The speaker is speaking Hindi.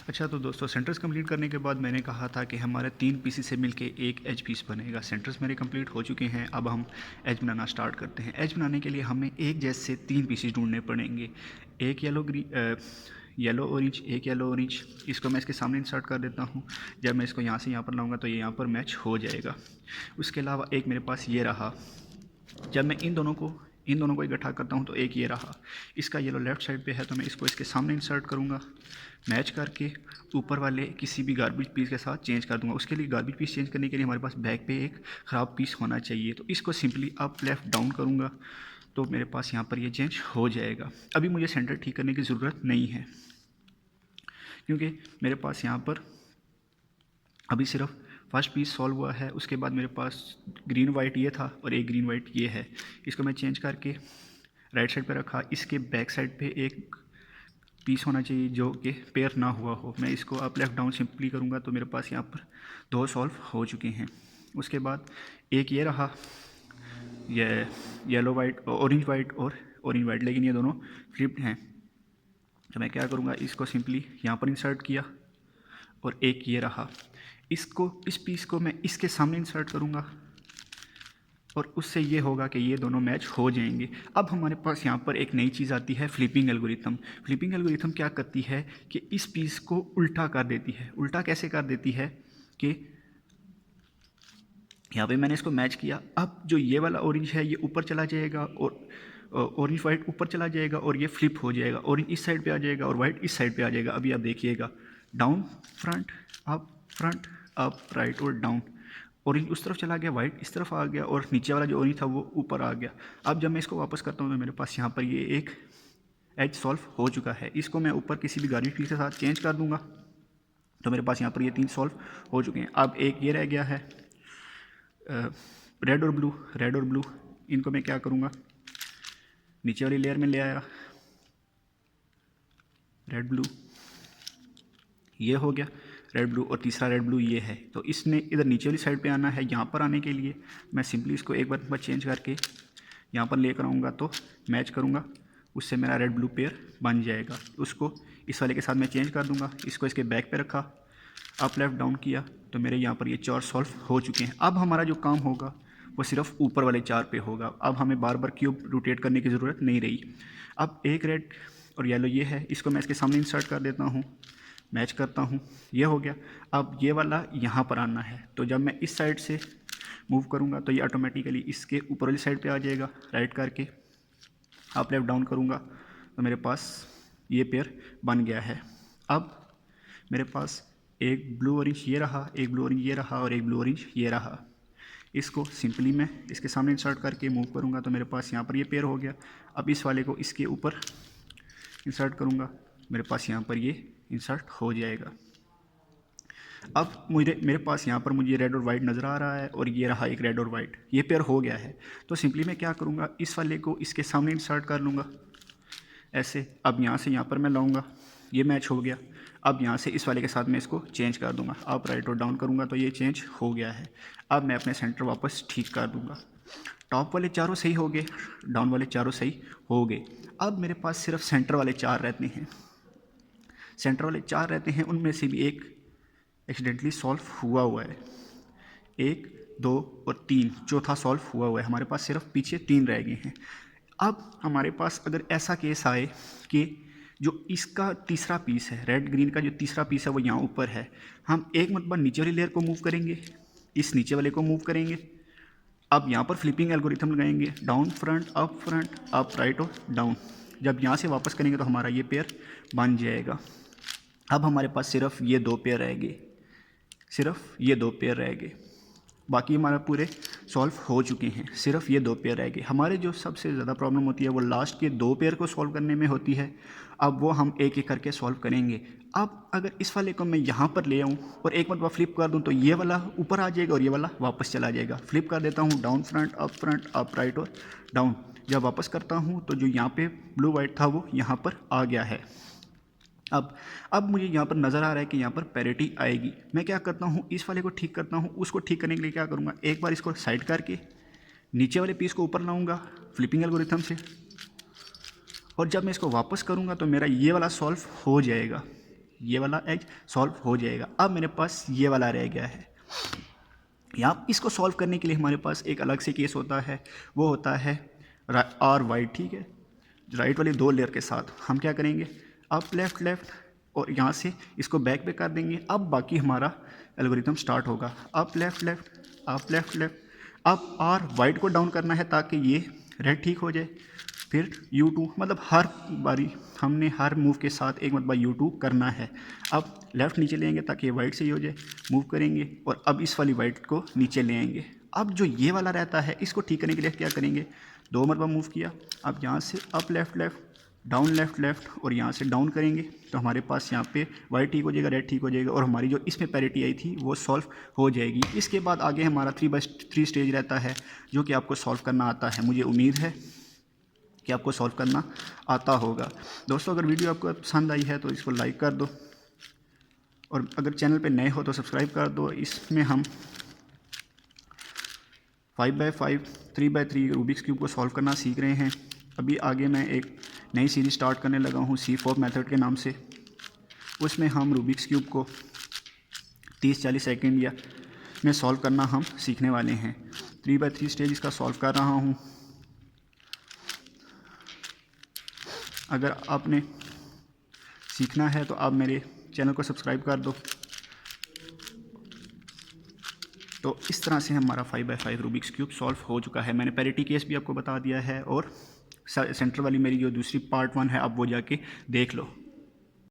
अच्छा, तो दोस्तों सेंटर्स कंप्लीट करने के बाद मैंने कहा था कि हमारे 3 पीसी से मिलके एक एज पीस बनेगा। सेंटर्स मेरे कंप्लीट हो चुके हैं। अब हम एज बनाना स्टार्ट करते हैं। एज बनाने के लिए हमें एक जैसे 3 पीसीज ढूंढने पड़ेंगे। एक येलो ऑरेंज, एक येलो ऑरेंज। इसको मैं इसके सामने इंसर्ट कर देता हूँ। जब मैं इसको यहाँ से यहाँ पर लाऊंगा तो ये यहाँ पर मैच हो जाएगा। उसके अलावा एक मेरे पास ये रहा। जब मैं इन दोनों को इकट्ठा करता हूँ तो एक ये रहा। इसका येलो लेफ्ट साइड पे है तो मैं इसको इसके सामने इंसर्ट करूँगा। मैच करके ऊपर वाले किसी भी गार्बेज पीस के साथ चेंज कर दूंगा। उसके लिए गार्बेज पीस चेंज करने के लिए हमारे पास बैक पे एक ख़राब पीस होना चाहिए। तो इसको सिंपली अप लेफ़्ट डाउन करूँगा तो मेरे पास यहाँ पर ये चेंज हो जाएगा। अभी मुझे सेंटर ठीक करने की ज़रूरत नहीं है क्योंकि मेरे पास यहाँ पर अभी सिर्फ फर्स्ट पीस सॉल्व हुआ है। उसके बाद मेरे पास ग्रीन वाइट ये था और एक ग्रीन वाइट ये है। इसको मैं चेंज करके राइट साइड पे रखा। इसके बैक साइड पे एक पीस होना चाहिए जो कि पेयर ना हुआ हो। मैं इसको अप लेफ़्ट डाउन सिंपली करूँगा तो मेरे पास यहाँ पर 2 सॉल्व हो चुके हैं। उसके बाद एक ये रहा, ये येलो वाइट, ऑरेंज वाइट और ऑरेंज वाइट, लेकिन ये दोनों फ्लिप्ड हैं। तो मैं क्या करूँगा, इसको सिंपली यहाँ पर इंसर्ट किया और एक ये रहा। इस पीस को मैं इसके सामने इंसर्ट करूँगा और उससे ये होगा कि ये दोनों मैच हो जाएंगे। अब हमारे पास यहाँ पर एक नई चीज़ आती है, फ्लिपिंग एल्गोरिथम। फ्लिपिंग एल्गोरिथम क्या करती है कि इस पीस को उल्टा कर देती है। उल्टा कैसे कर देती है कि यहाँ पे मैंने इसको मैच किया। अब जो ये वाला ऑरेंज है ये ऊपर चला जाएगा और ऑरेंज वाइट ऊपर चला जाएगा और ये फ्लिप हो जाएगा। ऑरेंज इस साइड पे आ जाएगा और वाइट इस साइड पे आ जाएगा। अभी आप देखिएगा, डाउन फ्रंट अप राइट और डाउन। ऑरेंज उस तरफ चला गया, वाइट इस तरफ आ गया और नीचे वाला जो ऑरेंज था वो ऊपर आ गया। अब जब मैं इसको वापस करता हूँ तो मेरे पास यहाँ पर ये एक एज सॉल्व हो चुका है। इसको मैं ऊपर किसी भी गार्बेज पीस के साथ चेंज कर दूंगा तो मेरे पास यहाँ पर ये 3 सॉल्व हो चुके हैं। अब एक ये रह गया है, रेड और ब्लू। इनको मैं क्या करूँगा, नीचे वाली लेयर में ले आया, रेड ब्लू ये हो गया, रेड ब्लू और तीसरा रेड ब्लू ये है। तो इसने इधर नीचे वाली साइड पे आना है। यहाँ पर आने के लिए मैं सिंपली इसको एक बार चेंज करके यहाँ पर लेकर आऊँगा तो मैच करूँगा, उससे मेरा रेड ब्लू पेयर बन जाएगा। उसको इस वाले के साथ मैं चेंज कर दूँगा। इसको इसके बैक पे रखा, अप लेफ़्ट डाउन किया तो मेरे यहाँ पर ये 4 सॉल्व हो चुके हैं। अब हमारा जो काम होगा वो सिर्फ ऊपर वाले 4 पे होगा। अब हमें बार बार क्यूब रोटेट करने की ज़रूरत नहीं रही। अब एक रेड और येलो ये है, इसको मैं इसके सामने इंसर्ट कर देता हूँ, मैच करता हूँ, ये हो गया। अब ये वाला यहाँ पर आना है तो जब मैं इस साइड से मूव करूँगा तो ये ऑटोमेटिकली इसके ऊपर वाली साइड पे आ जाएगा। राइट करके अप लेफ़्ट डाउन करूँगा तो मेरे पास ये पेयर बन गया है। अब मेरे पास एक ब्लू ऑरेंज ये रहा, एक ब्लू ऑरेंज ये रहा और एक ब्लू ऑरेंज ये रहा। इसको सिंपली मैं इसके सामने इंसर्ट करके मूव करूँगा तो मेरे पास यहाँ पर ये पेयर हो गया। अब इस वाले को इसके ऊपर इंसर्ट करूँगा, मेरे पास यहाँ पर ये इंसर्ट हो जाएगा। अब मेरे पास यहाँ पर मुझे रेड और वाइट नज़र आ रहा है और ये रहा एक रेड और वाइट, ये पेयर हो गया है। तो सिंपली मैं क्या करूँगा, इस वाले को इसके सामने इंसर्ट कर लूँगा ऐसे। अब यहाँ से यहाँ पर मैं लाऊँगा, ये मैच हो गया। अब यहाँ से इस वाले के साथ मैं इसको चेंज कर दूँगा, अप राइट और डाउन करूँगा तो ये चेंज हो गया है। अब मैं अपने सेंटर वापस ठीक कर दूँगा। टॉप वाले चारों सही हो गए, डाउन वाले चारों सही हो गए। अब मेरे पास सिर्फ सेंटर वाले 4 रहते हैं। सेंटर वाले 4 रहते हैं, उनमें से भी एक एक्सीडेंटली सॉल्व हुआ है। 1, 2 और 3, चौथा सॉल्व हुआ है। हमारे पास सिर्फ पीछे 3 रह गए हैं। अब हमारे पास अगर ऐसा केस आए कि जो इसका तीसरा पीस है, रेड ग्रीन का जो तीसरा पीस है वो यहाँ ऊपर है, हम एक मतलब नीचे वाली लेयर को मूव करेंगे, इस नीचे वाले को मूव करेंगे। अब यहाँ पर फ्लिपिंग एल्गोरिथम लगाएंगे, डाउन फ्रंट अप राइट और डाउन। जब यहाँ से वापस करेंगे तो हमारा ये पेयर बन जाएगा। अब हमारे पास सिर्फ ये 2 पेयर रह गए, सिर्फ ये 2 पेयर रह गए। बाकी हमारा पूरे सॉल्व हो चुके हैं, सिर्फ ये 2 पेयर रह गए। हमारे जो सबसे ज़्यादा प्रॉब्लम होती है वो लास्ट के 2 पेयर को सॉल्व करने में होती है। अब वो हम एक एक करके सॉल्व करेंगे। अब अगर इस वाले को मैं यहाँ पर ले आऊँ और एक मरतबा फ्लिप कर दूँ तो ये वाला ऊपर आ जाएगा और ये वाला वापस चला जाएगा। फ्लिप कर देता हूँ, डाउन फ्रंट अप राइट और डाउन। जब वापस करता हूँ तो जो यहाँ पे ब्लू वाइट था वो यहाँ पर आ गया है। अब मुझे यहाँ पर नज़र आ रहा है कि यहाँ पर पैरिटी आएगी। मैं क्या करता हूँ, इस वाले को ठीक करता हूँ। उसको ठीक करने के लिए क्या करूँगा, एक बार इसको साइड करके नीचे वाले पीस को ऊपर लाऊंगा फ्लिपिंग एल्गोरिथम से, और जब मैं इसको वापस करूँगा तो मेरा ये वाला सॉल्व हो जाएगा। ये वाला एज सॉल्व हो जाएगा। अब मेरे पास ये वाला रह गया है। यहाँ इसको सॉल्व करने के लिए हमारे पास एक अलग से केस होता है, वो होता है आर वाई, ठीक है। राइट वाली 2 लेयर के साथ हम क्या करेंगे, अप लेफ्ट लेफ्ट, और यहाँ से इसको बैक पे कर देंगे। अब बाकी हमारा एल्गोरिथम स्टार्ट होगा, up left left, up left left. अब आर वाइट को डाउन करना है ताकि ये रेड ठीक हो जाए, फिर U2, मतलब हर बारी हमने हर मूव के साथ एक मतलब U2 करना है। अब लेफ़्ट नीचे लेंगे ताकि ये वाइट से ही हो जाए, मूव करेंगे, और अब इस वाली वाइट को नीचे ले आएंगे। अब जो ये वाला रहता है इसको ठीक करने के लिए क्या करेंगे, 2 मरतबा मूव किया, अब यहाँ से up left left, down left left, और यहाँ से डाउन करेंगे तो हमारे पास यहाँ पे वाइट ठीक हो जाएगा, रेड ठीक हो जाएगा, और हमारी जो इसमें पैरिटी आई थी वो सॉल्व हो जाएगी। इसके बाद आगे हमारा 3x3 स्टेज रहता है जो कि आपको सॉल्व करना आता है। मुझे उम्मीद है कि आपको सॉल्व करना आता होगा। दोस्तों, अगर वीडियो आपको पसंद आई है तो इसको लाइक कर दो, और अगर चैनल पे नए हो तो सब्सक्राइब कर दो। इसमें हम 5x5 3x3 रूबिक्स क्यूब को सॉल्व करना सीख रहे हैं। अभी आगे मैं एक नई सीरीज़ स्टार्ट करने लगा हूँ C4 मेथड के नाम से। उसमें हम रूबिक्स क्यूब को 30-40 सेकेंड या में सॉल्व करना हम सीखने वाले हैं। 3x3 स्टेज इसका सॉल्व कर रहा हूँ। अगर आपने सीखना है तो आप मेरे चैनल को सब्सक्राइब कर दो। तो इस तरह से हमारा 5x5 रूबिक्स क्यूब सॉल्व हो चुका है। मैंने पैरिटी केस भी आपको बता दिया है, और सेंटर वाली मेरी जो दूसरी पार्ट 1 है आप वो जाके देख लो।